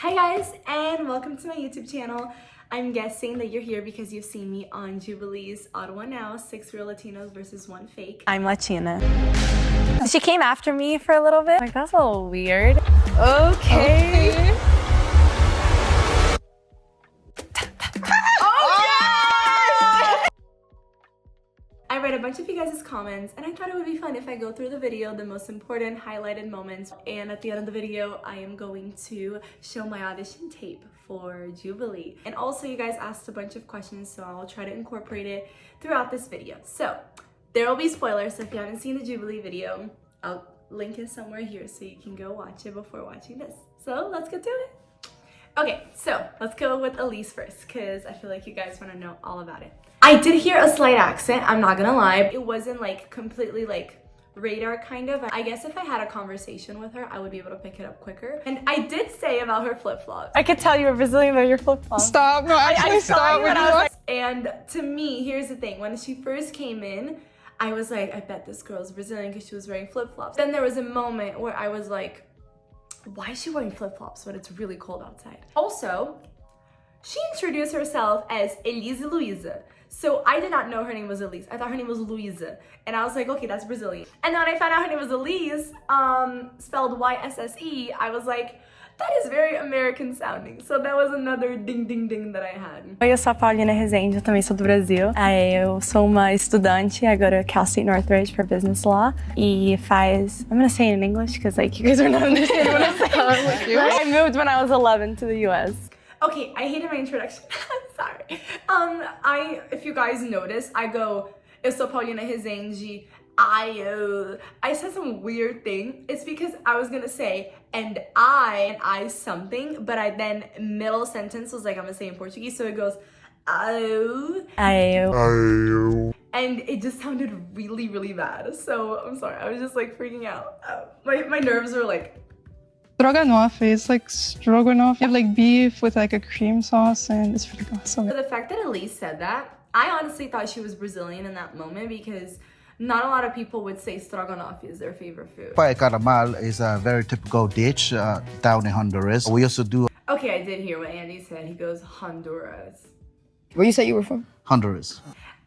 Hi guys, and welcome to my YouTube channel. I'm guessing that you're here because you've seen me on Jubilee's Odd One Now, 6 Real Latinos versus 1 Fake. I'm Latina. She came after me for a little bit. Like, that's a little weird. Okay. I read a bunch of you guys' comments and I thought it would be fun if I go through the video, the most important highlighted moments, and at the end of the video I am going to show my audition tape for Jubilee. And also you guys asked a bunch of questions, so I'll try to incorporate it throughout this video. So there will be spoilers, so if you haven't seen the Jubilee video, I'll link it somewhere here so you can go watch it before watching this. So let's get to it. Okay, so let's go with Elise first because I feel like you guys want to know all about it. I did hear a slight accent, I'm not gonna lie. It wasn't like completely like radar kind of. I guess if I had a conversation with her, I would be able to pick it up quicker. And I did say about her flip-flops. I could tell you were Brazilian by your flip-flops. Stop, no, actually stop. And to me, here's the thing. When she first came in, I was like, I bet this girl's Brazilian because she was wearing flip-flops. Then there was a moment where I was like, why is she wearing flip-flops when it's really cold outside? Also, she introduced herself as Elise Luisa. So I did not know her name was Elise. I thought her name was Luisa. And I was like, okay, that's Brazilian. And then when I found out her name was Elise, spelled Y-S-S-E, I was like, that is very American sounding. So that was another ding ding ding that I had. Oi, eu sou a Paulina Rezende, eu também sou do Brasil. Eu sou uma estudante, agora Cal State Northridge for Business Law. E faz, I'm gonna say it in English because like you guys are not understanding what I'm saying. I moved when I was 11 to the US. Okay, I hated my introduction. I'm sorry. If you guys notice, I go, eu sou Paulina Rezende. I said some weird thing. It's because I was gonna say, and I something, but I then middle sentence was like, I'm gonna say in Portuguese, so it goes, and it just sounded really, really bad. So I'm sorry, I was just like freaking out. My nerves were like, Stroganoff, it's like stroganoff. You have like beef with like a cream sauce and it's really awesome. So the fact that Elise said that, I honestly thought she was Brazilian in that moment because not a lot of people would say stroganoff is their favorite food. Pai caramal is a very typical dish down in Honduras. We also do Okay, I did hear what Andy said. He goes, Honduras. Where you say you were from? Honduras.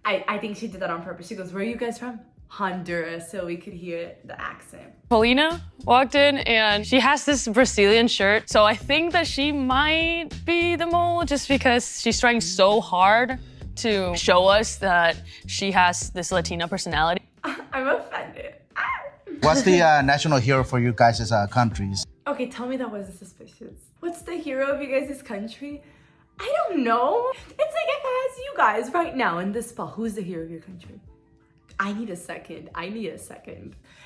I think she did that on purpose. She goes, where are you guys from? Honduras, so we could hear the accent. Paulina walked in and she has this Brazilian shirt. So I think that she might be the mole just because she's trying so hard to show us that she has this Latina personality. I'm offended. What's the national hero for you guys' countries? Okay, tell me that wasn't suspicious. What's the hero of you guys' country? I don't know. It's like if I ask you guys right now in this spot, who's the hero of your country? I need a second.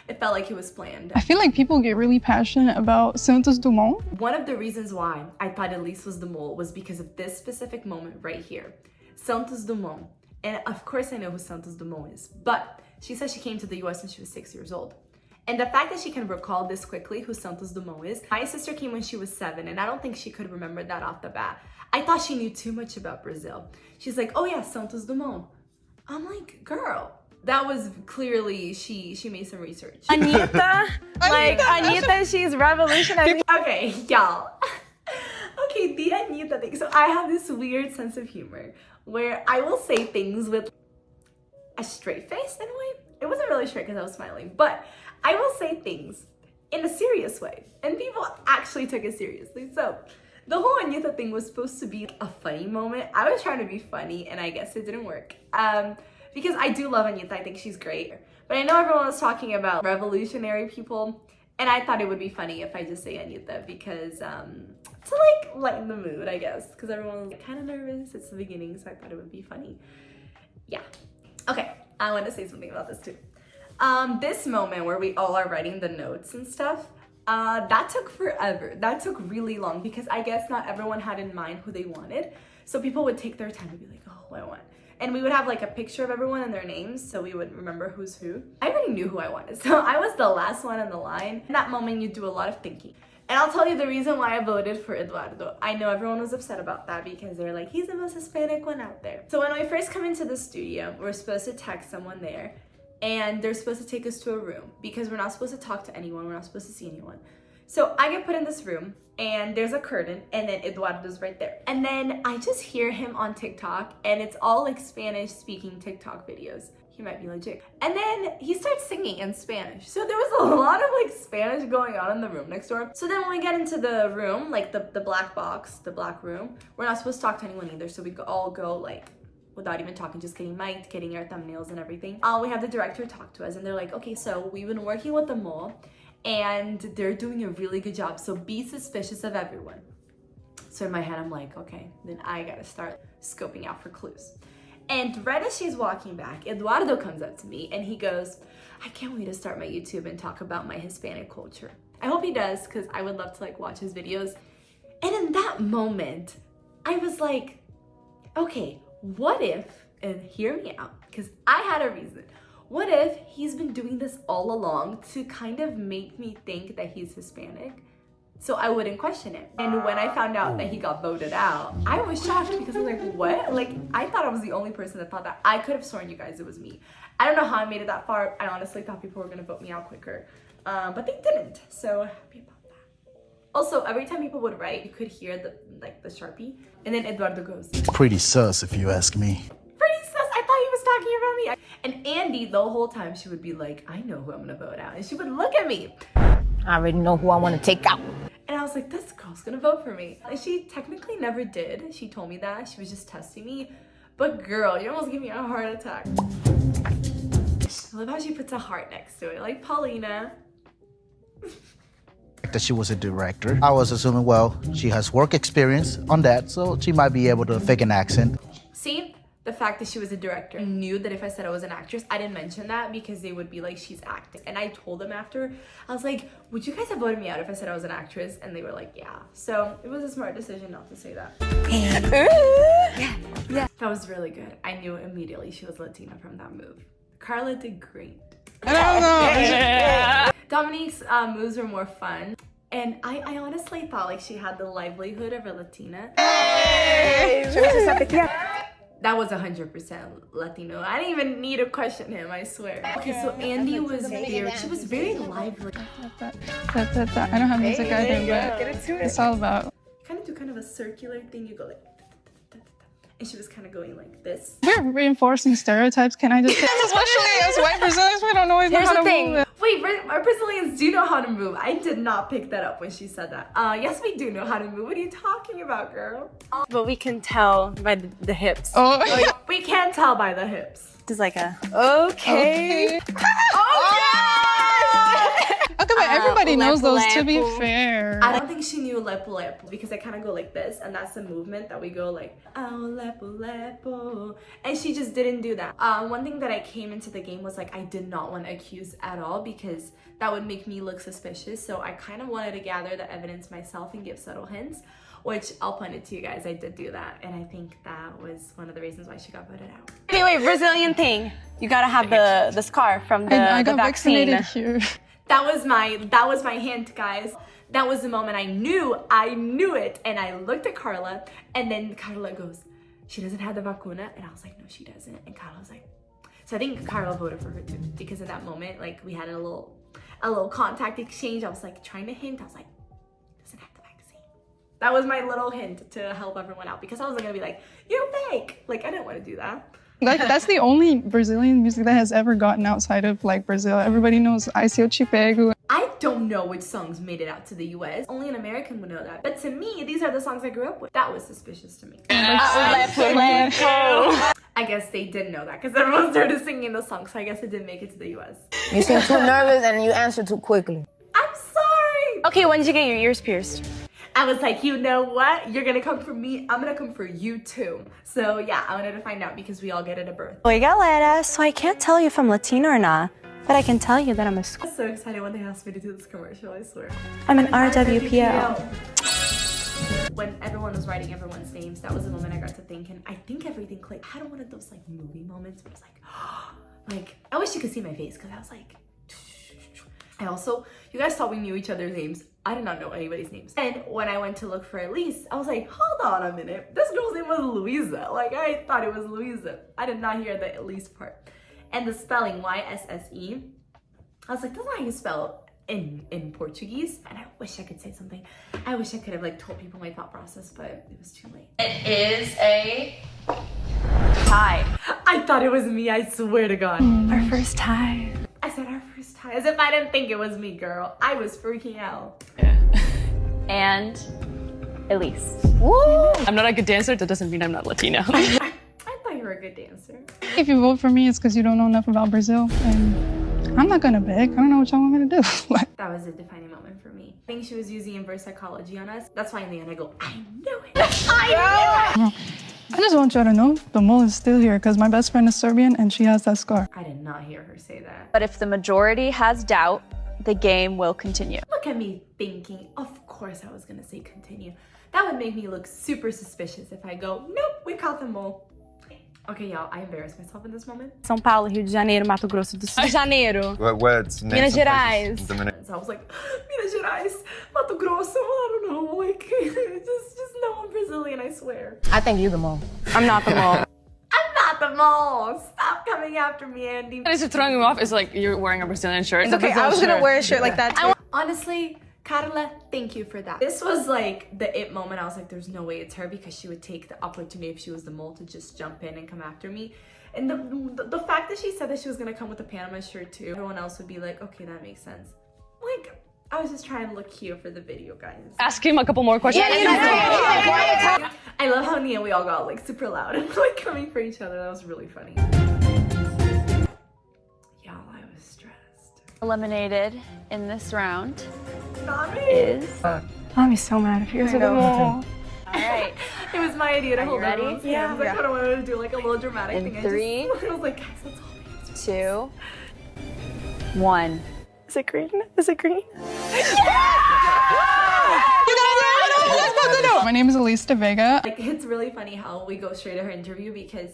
It felt like it was planned. I feel like people get really passionate about Santos Dumont. One of the reasons why I thought Elise was the mole was because of this specific moment right here. Santos Dumont. And of course I know who Santos Dumont is, but she said she came to the US when she was 6 years old. And the fact that she can recall this quickly who Santos Dumont is, my sister came when she was 7 and I don't think she could remember that off the bat. I thought she knew too much about Brazil. She's like, oh yeah, Santos Dumont. I'm like, girl. That was clearly, she made some research. Anita, Anita, she's revolutionary. Okay, y'all. Okay, the Anita thing. So I have this weird sense of humor where I will say things with a straight face in a way. It wasn't really straight because I was smiling, but I will say things in a serious way. And people actually took it seriously. So the whole Anita thing was supposed to be a funny moment. I was trying to be funny and I guess it didn't work. Because I do love Anita, I think she's great. But I know everyone was talking about revolutionary people, and I thought it would be funny if I just say Anita because to like lighten the mood, I guess. Because everyone was kind of nervous, it's the beginning, so I thought it would be funny. Yeah. Okay, I want to say something about this too. This moment where we all are writing the notes and stuff, that took forever. That took really long because I guess not everyone had in mind who they wanted. So people would take their time to be like, oh, who I want. And we would have like a picture of everyone and their names so we would remember who's who. I already knew who I wanted, so I was the last one on the line. In that moment, you do a lot of thinking. And I'll tell you the reason why I voted for Eduardo. I know everyone was upset about that because they're like, he's the most Hispanic one out there. So when we first come into the studio, we're supposed to text someone there and they're supposed to take us to a room because we're not supposed to talk to anyone, we're not supposed to see anyone. So I get put in this room and there's a curtain, and then Eduardo's right there. And then I just hear him on TikTok, and it's all like Spanish speaking TikTok videos. He might be legit. And then he starts singing in Spanish. So there was a lot of like Spanish going on in the room next door. So then when we get into the room, like the black box, the black room, we're not supposed to talk to anyone either. So we all go like without even talking, just getting mic'd, getting our thumbnails and everything. We have the director talk to us, and they're like, okay, so we've been working with the mall, and they're doing a really good job, so be suspicious of everyone. So in my head, I'm like, okay, then I gotta start scoping out for clues. And right as she's walking back, Eduardo comes up to me and he goes, I can't wait to start my YouTube and talk about my Hispanic culture. I hope he does, because I would love to like watch his videos. And in that moment, I was like, okay, what if, and hear me out, because I had a reason. What if he's been doing this all along to kind of make me think that he's Hispanic, so I wouldn't question it? And when I found out that he got voted out, I was shocked, because I was like, what? Like, I thought I was the only person that thought that. I could have sworn you guys it was me. I don't know how I made it that far. I honestly thought people were gonna vote me out quicker, but they didn't, so happy about that. Also, every time people would write, you could hear the Sharpie, and then Eduardo goes, Pretty sus, if you ask me. pretty sus, I thought he was talking about me. And Andy, the whole time, she would be like, I know who I'm gonna vote out. And she would look at me. I already know who I want to take out. And I was like, this girl's gonna vote for me. And she technically never did. She told me that. She was just testing me. But girl, you almost gave me a heart attack. I love how she puts a heart next to it, like Paulina. That she was a director. I was assuming, well, she has work experience on that, so she might be able to fake an accent. See, the fact that she was a director. I knew that if I said I was an actress, I didn't mention that because they would be like, she's acting. And I told them after, I was like, would you guys have voted me out if I said I was an actress? And they were like, yeah. So it was a smart decision not to say that. Yeah. That was really good. I knew immediately she was Latina from that move. Carla did great. I don't know. Yeah. Dominique's moves were more fun. And I honestly thought like she had the livelihood of a Latina. That was 100% Latino. I didn't even need to question him, I swear. Okay, so Andy was there. She was very lively. I don't have music either, but it's all about. Kind of do kind of a circular thing. You go like, and she was kind of going like this. We're reinforcing stereotypes. Can I just say, especially as white Brazilians, we don't always know how to move it. Wait, our Brazilians do know how to move. I did not pick that up when she said that. Yes, we do know how to move. What are you talking about, girl? But we can tell by the hips. Oh, We can't tell by the hips. It's like a, okay. okay, but everybody knows those, to be lepo. fair. I don't think she knew lepo lepo because I kind of go like this, and that's the movement that we go like, oh, lepo lepo. And she just didn't do that. One thing that I came into the game was like, I did not want to accuse at all because that would make me look suspicious. So I kind of wanted to gather the evidence myself and give subtle hints, which I'll point it to you guys. I did do that, and I think that was one of the reasons why she got voted out. Wait, Brazilian thing. You gotta have the scar from I the got vaccine. vaccinated here. That was my hint, guys. That was the moment I knew it, and I looked at Carla, and then Carla goes, she doesn't have the vacuna, and I was like, no, she doesn't, and Carla was like, so I think Carla voted for her too, because in that moment, like, we had a little contact exchange. I was like trying to hint. I was like, doesn't have the vaccine. That was my little hint to help everyone out, because I wasn't gonna be like, you're fake. Like, I didn't want to do that. Like, that's the only Brazilian music that has ever gotten outside of like Brazil. Everybody knows I See Te Pego. I don't know which songs made it out to the US. Only an American would know that. But to me, these are the songs I grew up with. That was suspicious to me. I guess they did know that because everyone started singing the song, so I guess it did make it to the US. You seem too nervous and you answer too quickly. I'm sorry! Okay, when did you get your ears pierced? I was like, you know what? You're gonna come for me, I'm gonna come for you too. So yeah, I wanted to find out because we all get it at birth. Oi, galera. So I can't tell you if I'm Latina or not, but I can tell you that I'm a I was so excited when they asked me to do this commercial, I swear. I'm an RWPL. When everyone was writing everyone's names, that was the moment I got to thinking. I think everything clicked. I had one of those like movie moments where it's like, I wish you could see my face because I was like, and also, you guys thought we knew each other's names. I did not know anybody's names. And when I went to look for Elise, I was like, hold on a minute. This girl's name was Louisa. Like, I thought it was Louisa. I did not hear the Elise part. And the spelling, Y-S-S-E, I was like, that's not how you spell in Portuguese. And I wish I could say something. I wish I could have like told people my thought process, but it was too late. It is a tie. I thought it was me, I swear to God. Our first tie. I said our first time, as if I didn't think it was me, girl. I was freaking out. Yeah. And Elise. I'm not a good dancer, that doesn't mean I'm not Latino. I thought you were a good dancer. If you vote for me, it's because you don't know enough about Brazil. And I'm not gonna beg. I don't know what y'all want me to do. That was a defining moment for me. I think she was using inverse psychology on us. That's why in the end I go, I knew it. I knew it. I just want y'all to know the mole is still here because my best friend is Serbian and she has that scar. I did not hear her say that. But if the majority has doubt, the game will continue. Look at me thinking, of course I was gonna say continue. That would make me look super suspicious if I go, nope, we caught them all. Okay, y'all, I embarrassed myself in this moment. São Paulo, Rio de Janeiro, Mato Grosso do Sul. Janeiro. Words, Minas Gerais. So I was like, Minas Gerais, Mato Grosso, I don't know, like, just no, I'm Brazilian, I swear. I think you're the mole. I'm not the mole. I'm not the mole. Stop coming after me, Andy. What is throwing you off is like you're wearing a Brazilian shirt. It's okay, I was gonna wear a shirt like that too. Honestly, Carla, thank you for that. This was like the it moment. I was like, there's no way it's her because she would take the opportunity if she was the mole to just jump in and come after me. And the fact that she said that she was gonna come with a Panama shirt too, everyone else would be like, okay, that makes sense. Like, I was just trying to look cute for the video, guys. Ask him a couple more questions. I love how in the end we all got like super loud and like coming for each other. That was really funny. Y'all, I was stressed. Eliminated in this round Not me. is... I'll be so mad if you guys are the mole. All right. It was my idea to hold ready? everyone's hands. I kind of wanted to do like a little dramatic In thing. I 3, was like, guys, let's all be 2, 1. Is it green? Is it green? My name is Elise de Vega. Like, it's really funny how we go straight to her interview because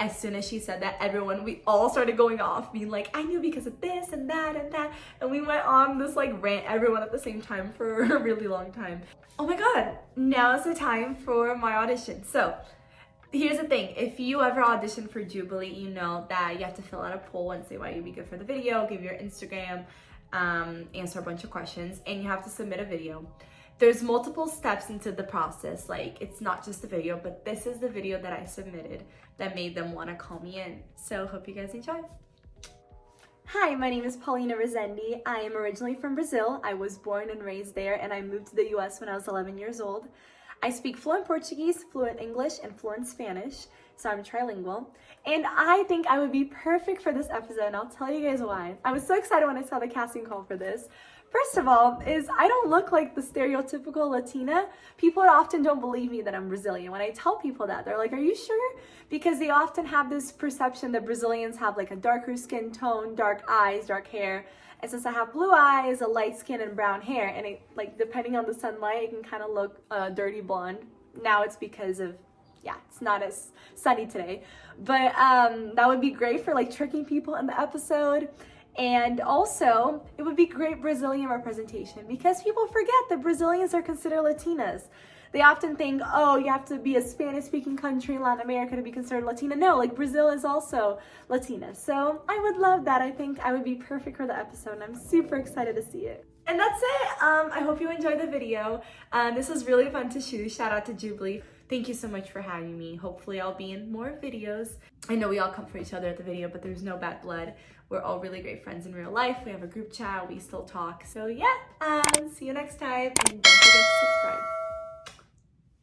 as soon as she said that, we all started going off, being like, I knew because of this and that and that. And we went on this like rant, everyone at the same time for a really long time. Oh my God, now is the time for my audition. So here's the thing, if you ever audition for Jubilee, you know that you have to fill out a poll and say why you'd be good for the video, give your Instagram, answer a bunch of questions, and you have to submit a video. There's multiple steps into the process, like it's not just the video, but this is the video that I submitted that made them want to call me in. So hope you guys enjoy. Hi, my name is Paulina. I am originally from Brazil. I was born and raised there, and I moved to the US when I was 11 years old. I speak fluent Portuguese, fluent English, and fluent Spanish, so I'm trilingual. And I think I would be perfect for this episode, and I'll tell you guys why. I was so excited when I saw the casting call for this. First of all, I don't look like the stereotypical Latina. People often don't believe me that I'm Brazilian. When I tell people that, they're like, are you sure? Because they often have this perception that Brazilians have like a darker skin tone, dark eyes, dark hair. And since I have blue eyes, a light skin, and brown hair, and it, like depending on the sunlight, it can kind of look dirty blonde. Now it's because of, yeah, it's not as sunny today. But that would be great for like tricking people in the episode. And also, it would be great Brazilian representation because people forget that Brazilians are considered Latinas. They often think, oh, you have to be a Spanish-speaking country in Latin America to be considered Latina. No, like Brazil is also Latina. So I would love that. I think I would be perfect for the episode, and I'm super excited to see it. And that's it. I hope you enjoyed the video. This was really fun to shoot. Shout out to Jubilee. Thank you so much for having me. Hopefully I'll be in more videos. I know we all come for each other at the video, but there's no bad blood. We're all really great friends in real life. We have a group chat, we still talk. So yeah, see you next time, and don't forget to subscribe.